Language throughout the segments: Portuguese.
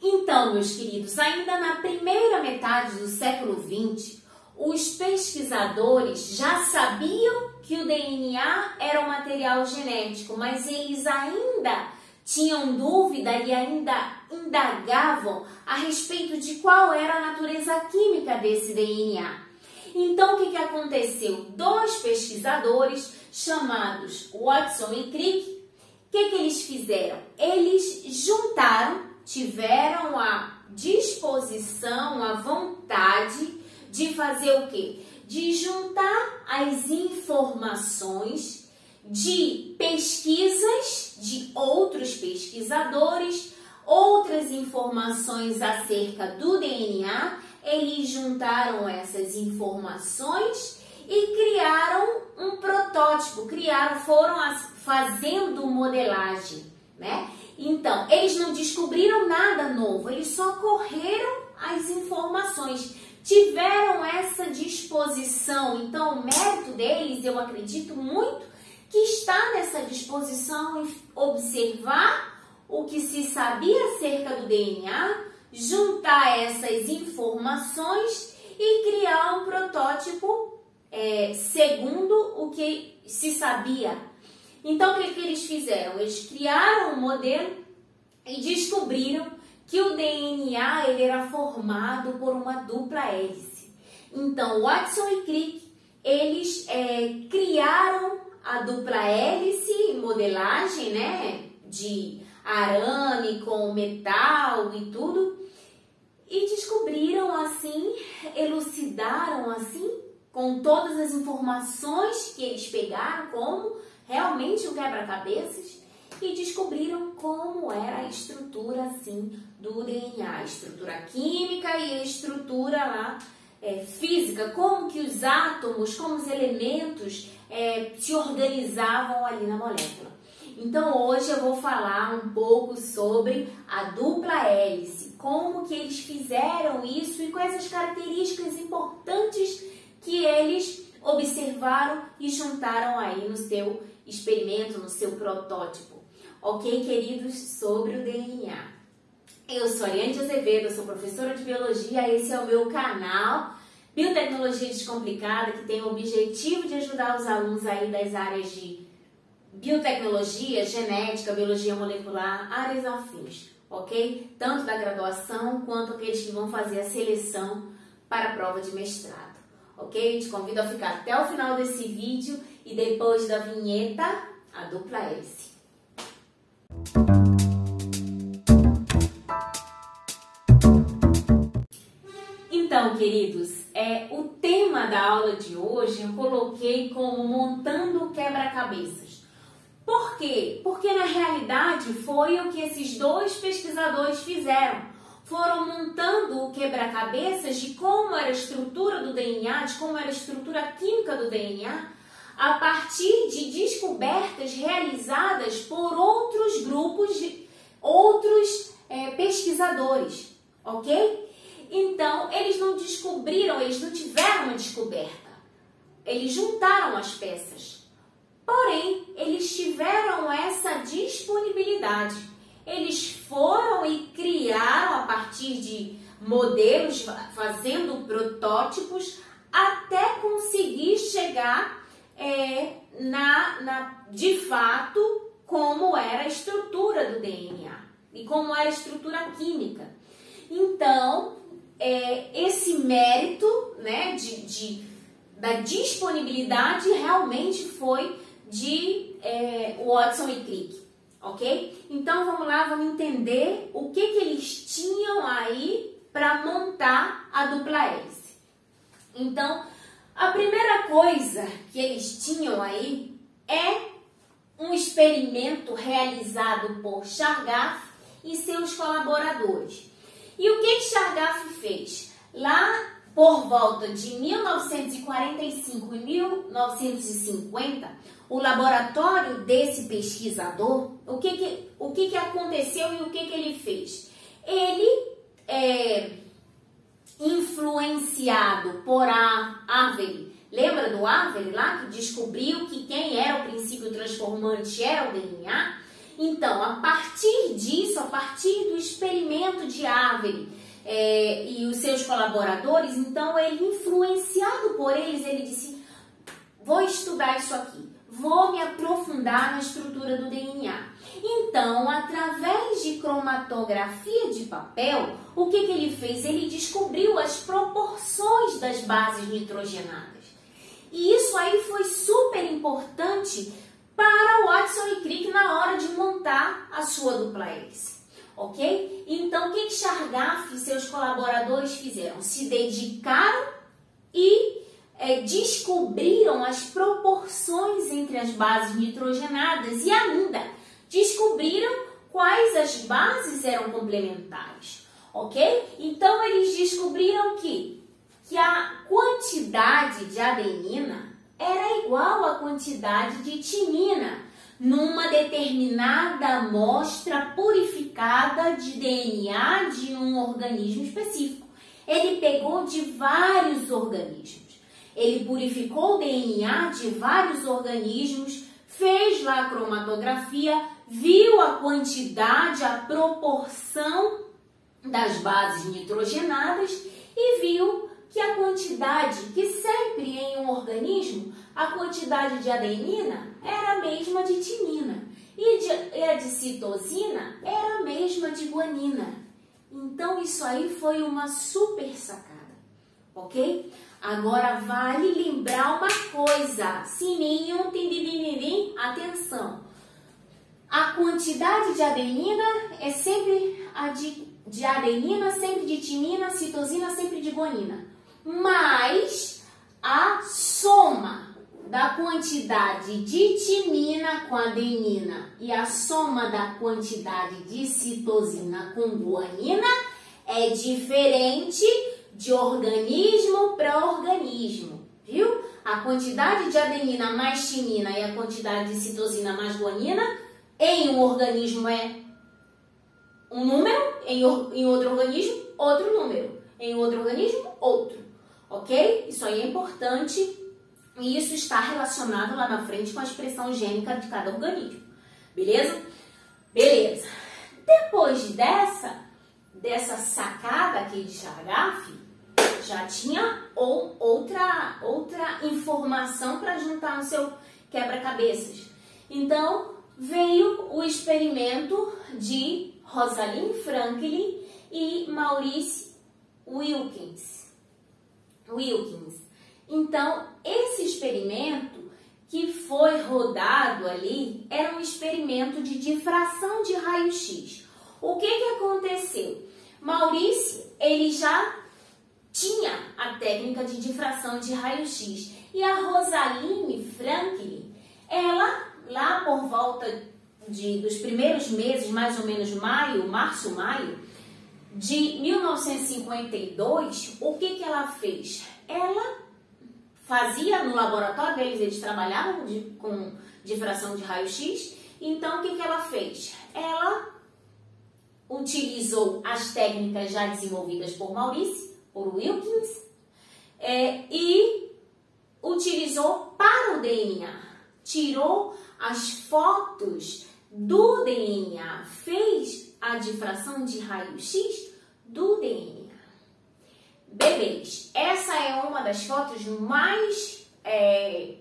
Então, meus queridos, ainda na primeira metade do século XX, os pesquisadores já sabiam que o DNA era um material genético, mas eles ainda tinham dúvida e ainda indagavam a respeito de qual era a natureza química desse DNA. Então, o que aconteceu? Dois pesquisadores chamados Watson e Crick, o que eles fizeram? Eles juntaram, tiveram a disposição, a vontade de fazer o quê? De juntar as informações de pesquisas de outros pesquisadores, outras informações acerca do DNA. Eles juntaram essas informações e criaram um protótipo, foram fazendo modelagem, né? Então, eles não descobriram nada novo, eles só correram as informações, tiveram essa disposição. Então, o mérito deles, eu acredito muito, que está nessa disposição em observar o que se sabia acerca do DNA, juntar essas informações e criar um protótipo segundo o que se sabia. Então, o que eles fizeram? Eles criaram um modelo e descobriram que o DNA ele era formado por uma dupla hélice. Então, Watson e Crick, eles criaram a dupla hélice, modelagem, né, de arame com metal e tudo, e descobriram assim, elucidaram assim, com todas as informações que eles pegaram, como realmente um quebra-cabeças, e descobriram como era a estrutura assim do DNA, a estrutura química e a estrutura lá física, como que os átomos, como os elementos se organizavam ali na molécula. Então hoje eu vou falar um pouco sobre a dupla hélice, como que eles fizeram isso e quais as características importantes que eles observaram e juntaram aí no seu experimento, no seu protótipo. Ok, queridos? Sobre o DNA. Eu sou a Ariane Azevedo, eu sou professora de Biologia, esse é o meu canal Biotecnologia Descomplicada, que tem o objetivo de ajudar os alunos aí das áreas de biotecnologia, genética, biologia molecular, áreas afins, ok? Tanto da graduação quanto aqueles que vão fazer a seleção para a prova de mestrado, ok? Te convido a ficar até o final desse vídeo e depois da vinheta, a dupla hélice. Então, queridos, o tema da aula de hoje eu coloquei como montando quebra-cabeças. Por quê? Porque na realidade foi o que esses dois pesquisadores fizeram. Foram montando o quebra-cabeças de como era a estrutura do DNA, de como era a estrutura química do DNA, a partir de descobertas realizadas por outros grupos, outros pesquisadores, ok? Então, eles não descobriram, eles não tiveram uma descoberta. Eles juntaram as peças. Porém, eles tiveram essa disponibilidade. Eles foram e criaram a partir de modelos, fazendo protótipos, até conseguir chegar de fato como era a estrutura do DNA e como era a estrutura química. Então, esse mérito, né, da disponibilidade realmente foi de Watson e Crick, ok? Então vamos lá, vamos entender o que eles tinham aí para montar a dupla hélice. Então, a primeira coisa que eles tinham aí é um experimento realizado por Chargaff e seus colaboradores. E o que Chargaff fez? Lá por volta de 1945 e 1950, o laboratório desse pesquisador, o que aconteceu e o que ele fez? Ele, influenciado por Avery, lembra do Avery lá, que descobriu que quem era o princípio transformante era o DNA? Então, a partir disso, a partir do experimento de Avery e os seus colaboradores, então ele, influenciado por eles, ele disse, vou estudar isso aqui, vou me aprofundar na estrutura do DNA. Então, através de cromatografia de papel, o que ele fez? Ele descobriu as proporções das bases nitrogenadas. E isso aí foi super importante para Watson e Crick na hora de montar a sua dupla hélice, ok? Então, o que Chargaff e seus colaboradores fizeram? Se dedicaram e descobriram as proporções entre as bases nitrogenadas e ainda descobriram quais as bases eram complementares, ok? Então, eles descobriram que a quantidade de adenina era igual à quantidade de timina numa determinada amostra purificada de DNA de um organismo específico. Ele pegou de vários organismos. Ele purificou o DNA de vários organismos, fez lá a cromatografia, viu a quantidade, a proporção das bases nitrogenadas e viu que a quantidade, que sempre em um organismo, a quantidade de adenina era a mesma de timina e a de citosina era a mesma de guanina. Então, isso aí foi uma super sacada, ok? Agora, vale lembrar uma coisa, sininho, tim, atenção. A quantidade de adenina é sempre a de adenina, sempre de timina, citosina, sempre de guanina. Mas a soma da quantidade de timina com adenina e a soma da quantidade de citosina com guanina é diferente de organismo para organismo, viu? A quantidade de adenina mais timina e a quantidade de citosina mais guanina em um organismo é um número, em outro organismo, outro número, em outro organismo, outro, ok? Isso aí é importante e isso está relacionado lá na frente com a expressão gênica de cada organismo, beleza? Beleza. Depois dessa sacada aqui de Chargaff, já tinha outra informação para juntar no seu quebra-cabeças. Então, veio o experimento de Rosalind Franklin e Maurice Wilkins. Então, esse experimento que foi rodado ali era um experimento de difração de raio-x. O que aconteceu? Maurice, ele já tinha a técnica de difração de raio-x. E a Rosalind Franklin, ela, lá por volta dos primeiros meses, mais ou menos março-maio, de 1952, o que ela fez? Ela fazia no laboratório deles, eles trabalhavam com difração de raio-x, então o que ela fez? Ela utilizou as técnicas já desenvolvidas por Maurice, por Wilkins, e utilizou para o DNA. Tirou as fotos do DNA, fez a difração de raio-x do DNA. Bebês, essa é uma das fotos mais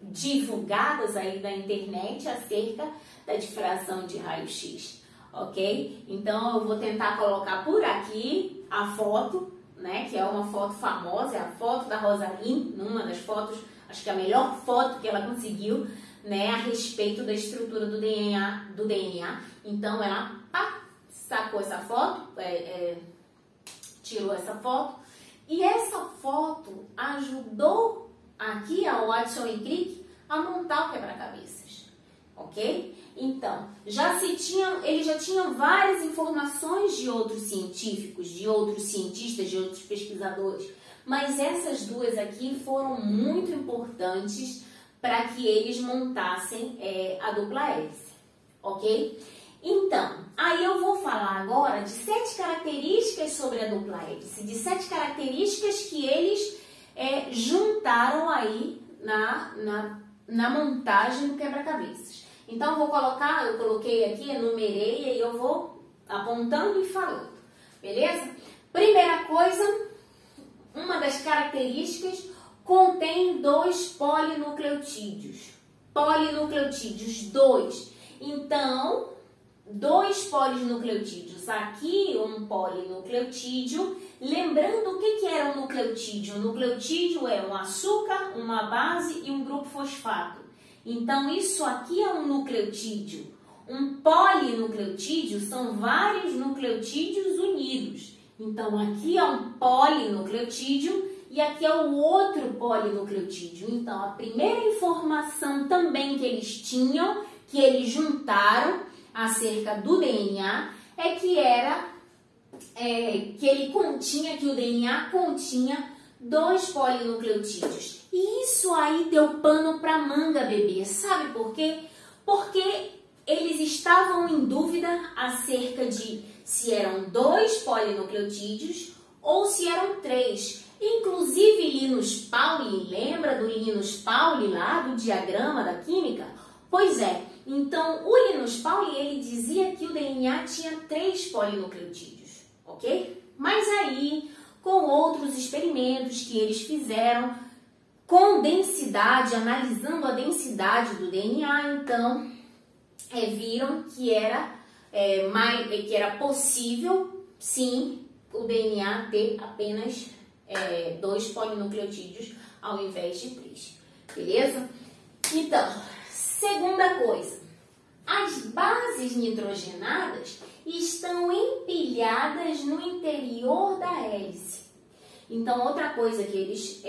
divulgadas aí da internet acerca da difração de raio-x, ok? Então, eu vou tentar colocar por aqui a foto, né, que é uma foto famosa, é a foto da Rosalind, numa das fotos, acho que a melhor foto que ela conseguiu, né, a respeito da estrutura do DNA. Então, ela sacou essa foto, tirou essa foto, e essa foto ajudou aqui a Watson e Crick a montar o quebra-cabeças, ok? Então, eles já tinham várias informações de outros científicos, de outros cientistas, de outros pesquisadores, mas essas duas aqui foram muito importantes para que eles montassem a dupla hélice, ok? Então, aí eu vou falar agora de 7 características sobre a dupla hélice, de 7 características que eles juntaram aí na montagem do quebra-cabeças. Então, eu coloquei aqui, enumerei, e aí eu vou apontando e falando, beleza? Primeira coisa, uma das características, contém 2 polinucleotídeos. Polinucleotídeos, 2. Então, 2 polinucleotídeos. Aqui, um polinucleotídeo. Lembrando o que era um nucleotídeo? Um nucleotídeo é um açúcar, uma base e um grupo fosfato. Então, isso aqui é um nucleotídeo. Um polinucleotídeo são vários nucleotídeos unidos. Então, aqui é um polinucleotídeo e aqui é o outro polinucleotídeo. Então, a primeira informação também que eles tinham, que eles juntaram acerca do DNA, é que que o DNA continha 2 polinucleotídeos. E isso aí deu pano para manga, bebê. Sabe por quê? Porque eles estavam em dúvida acerca de se eram 2 polinucleotídeos ou se eram 3. Inclusive Linus Pauling, lembra do Linus Pauling lá do diagrama da química? Pois é, então o Linus Pauling ele dizia que o DNA tinha 3 polinucleotídeos, ok? Mas aí, com outros experimentos que eles fizeram, com densidade, analisando a densidade do DNA, então viram que era possível, sim, o DNA ter apenas 2 polinucleotídeos ao invés de 3, beleza? Então, segunda coisa, as bases nitrogenadas estão empilhadas no interior da hélice. Então, outra coisa que eles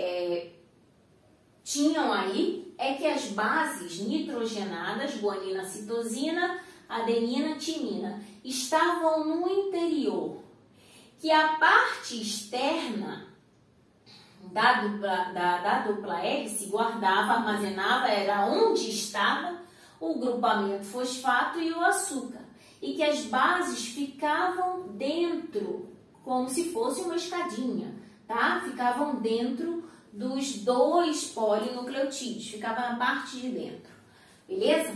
tinham aí é que as bases nitrogenadas, guanina, citosina, adenina, timina, estavam no interior, que a parte externa da dupla hélice guardava, armazenava, era onde estava o grupamento fosfato e o açúcar, e que as bases ficavam dentro, como se fosse uma escadinha, tá? Ficavam dentro dos 2 polinucleotídeos, ficava na parte de dentro, beleza?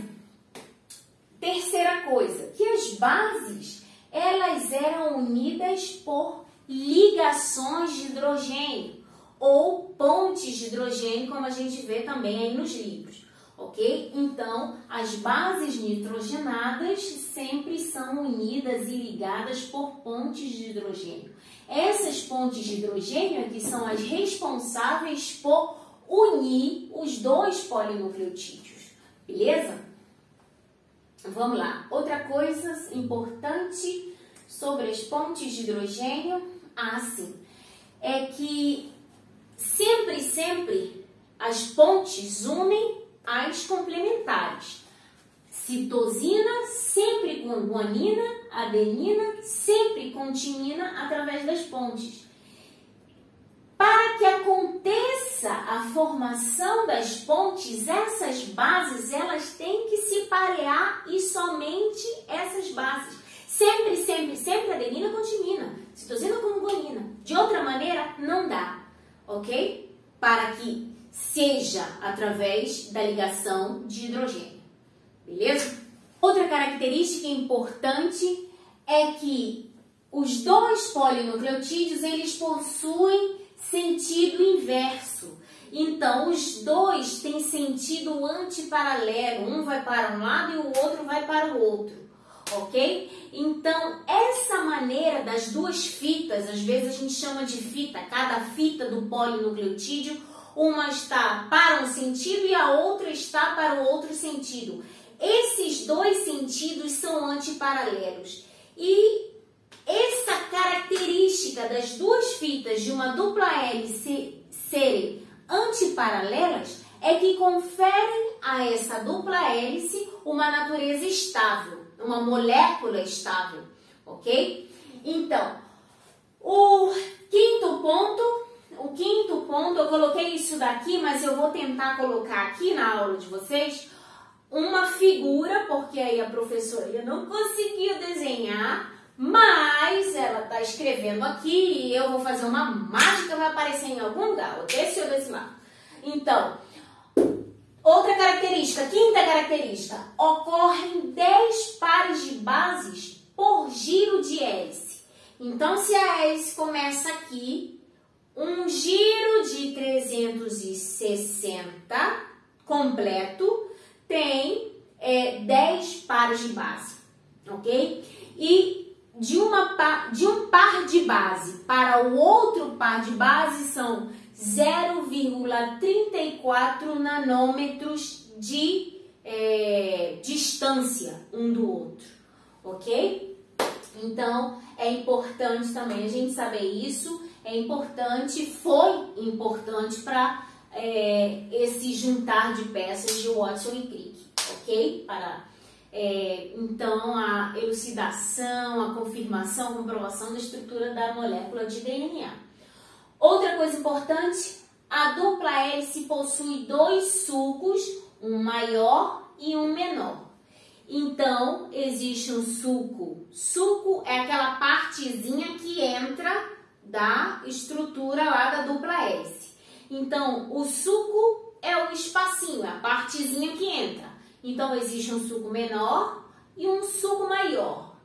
Terceira coisa, que as bases, elas eram unidas por ligações de hidrogênio ou pontes de hidrogênio, como a gente vê também aí nos livros, ok? Então, as bases nitrogenadas sempre são unidas e ligadas por pontes de hidrogênio. Essas pontes de hidrogênio aqui são as responsáveis por unir os 2 polinucleotídeos, beleza? Vamos lá. Outra coisa importante sobre as pontes de hidrogênio, é que sempre as pontes unem as complementares. Citosina sempre com guanina, adenina sempre com timina através das pontes. Para que aconteça a formação das pontes, essas bases elas têm que se parear e somente essas bases. Sempre adenina com timina, citosina com guanina. De outra maneira, não dá, ok? Para que seja através da ligação de hidrogênio, beleza? Outra característica importante é que os 2 polinucleotídeos, eles possuem sentido inverso. Então, os 2 têm sentido antiparalelo. Um vai para um lado e o outro vai para o outro, ok? Então, essa maneira das 2 fitas, às vezes a gente chama de fita, cada fita do polinucleotídeo, uma está para um sentido e a outra está para o outro sentido. Esses 2 sentidos são antiparalelos. E essa característica das 2 fitas de uma dupla hélice serem antiparalelas é que conferem a essa dupla hélice uma natureza estável, uma molécula estável, ok? Então, o quinto ponto, eu coloquei isso daqui, mas eu vou tentar colocar aqui na aula de vocês uma figura, porque aí a professora não conseguiu desenhar, mas ela está escrevendo aqui e eu vou fazer uma mágica, vai aparecer em algum lugar, ou desse ou desse lado. Então, Outra característica, quinta característica, ocorrem 10 pares de bases por giro de hélice. Então, se a hélice começa aqui, um giro de 360 completo tem 10 pares de base, ok? E de um par de base para o outro par de base são 0,34 nanômetros de distância um do outro, ok? Então, é importante também a gente saber isso, foi importante para esse juntar de peças de Watson e Crick, ok? Então, a elucidação, a confirmação, a comprovação da estrutura da molécula de DNA. Outra coisa importante, a dupla hélice possui 2 sulcos, um maior e um menor. Então, existe um sulco. Sulco é aquela partezinha que entra da estrutura lá da dupla hélice. Então, o sulco é o espacinho, é a partezinha que entra. Então, existe um sulco menor e um sulco maior.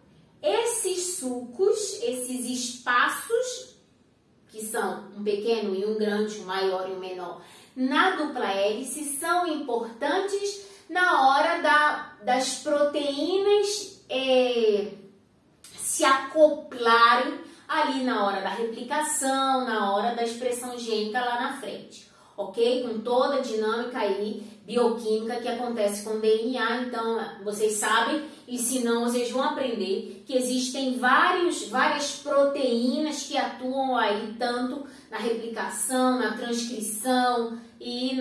Esses sulcos, esses espaços, que são um pequeno e um grande, um maior e um menor, na dupla hélice, são importantes na hora das proteínas se acoplarem ali na hora da replicação, na hora da expressão gênica lá na frente, ok? Com toda a dinâmica aí bioquímica que acontece com o DNA, então vocês sabem, e se não vocês vão aprender que existem várias proteínas que atuam aí tanto na replicação, na transcrição e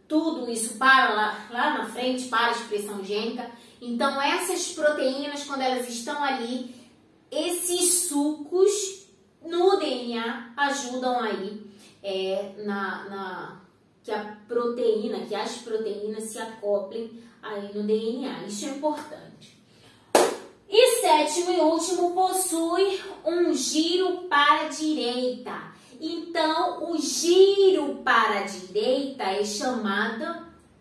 tudo isso para lá na frente, para a expressão gênica. Então essas proteínas, quando elas estão ali, esses sulcos no DNA ajudam aí que as proteínas se acoplem aí no DNA. Isso é importante. E sétimo e último, possui um giro para a direita. Então, o giro para a direita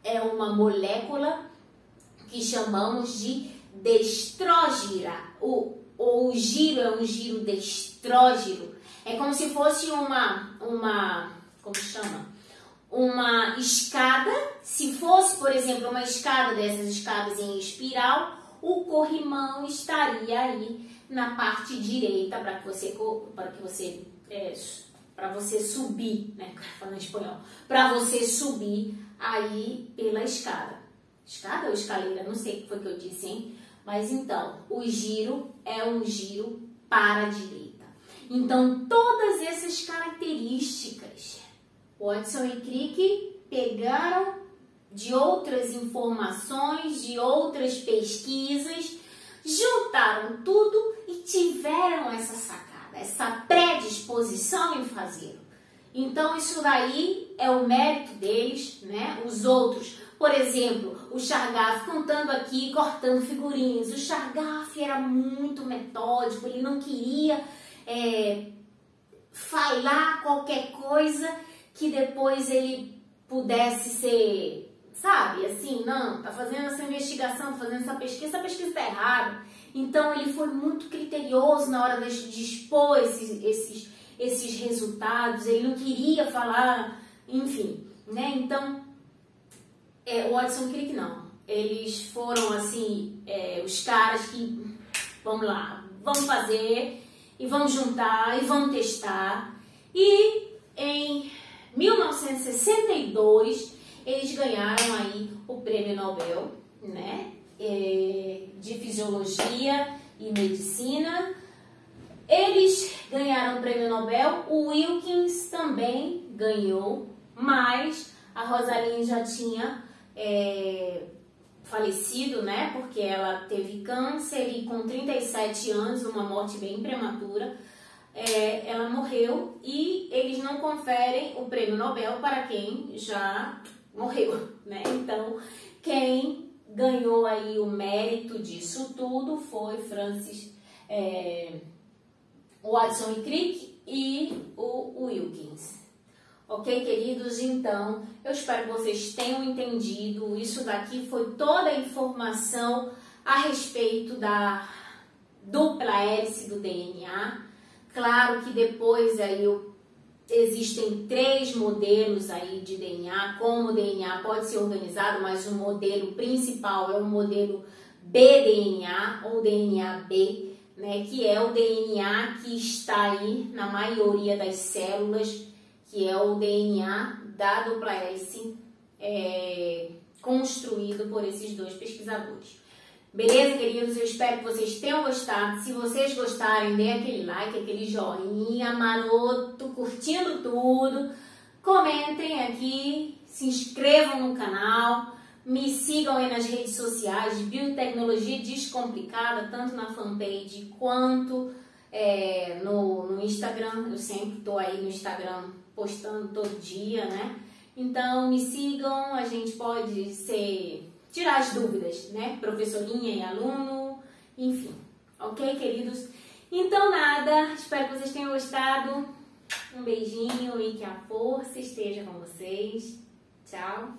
é uma molécula que chamamos de destrógira. O giro é um giro destrógiro. É como se fosse como chama? Uma escada. Se fosse, por exemplo, uma escada dessas escadas em espiral, o corrimão estaria aí na parte direita para você subir, né? Falando em espanhol, para você subir aí pela escada. Escada ou escaleira? Não sei o que foi que eu disse, hein? Mas então, o giro é um giro para a direita. Então, todas essas características, Watson e Crick pegaram de outras informações, de outras pesquisas, juntaram tudo e tiveram essa sacada, essa predisposição em fazê-lo. Então, isso daí é o mérito deles, né? Os outros, por exemplo, o Chargaff contando aqui, cortando figurinhas. O Chargaff era muito metódico, ele não queria falar qualquer coisa que depois ele pudesse ser, sabe, assim, não, tá fazendo essa investigação, tá fazendo essa pesquisa tá errada. Então, ele foi muito criterioso na hora de expor esses resultados, ele não queria falar, enfim, né? Então, o Watson e Crick não. Eles foram, assim, os caras que, vamos lá, vamos fazer, e vamos juntar, e vamos testar. E em 1962, eles ganharam aí o Prêmio Nobel, né? De Fisiologia e Medicina. Eles ganharam o Prêmio Nobel, o Wilkins também ganhou, mas a Rosalind já tinha falecido, né? Porque ela teve câncer e com 37 anos, uma morte bem prematura, ela morreu e eles não conferem o Prêmio Nobel para quem já morreu, né? Então, quem ganhou aí o mérito disso tudo foi Watson e Crick e o Wilkins, Ok, queridos? Então, eu espero que vocês tenham entendido. Isso daqui foi toda a informação a respeito da dupla hélice do DNA. Claro que depois aí existem 3 modelos aí de DNA, como o DNA pode ser organizado, mas o modelo principal é o modelo bDNA ou DNA-B, né, que é o DNA que está aí na maioria das células, que é o DNA da dupla hélice construído por esses 2 pesquisadores. Beleza, queridos? Eu espero que vocês tenham gostado. Se vocês gostarem, dê aquele like, aquele joinha maroto, curtindo tudo. Comentem aqui, se inscrevam no canal, me sigam aí nas redes sociais de Biotecnologia Descomplicada, tanto na fanpage quanto no Instagram. Eu sempre estou aí no Instagram postando todo dia, né? Então me sigam, a gente pode tirar as dúvidas, né? Professorinha e aluno, enfim. Ok, queridos? Então nada, espero que vocês tenham gostado. Um beijinho e que a força esteja com vocês. Tchau.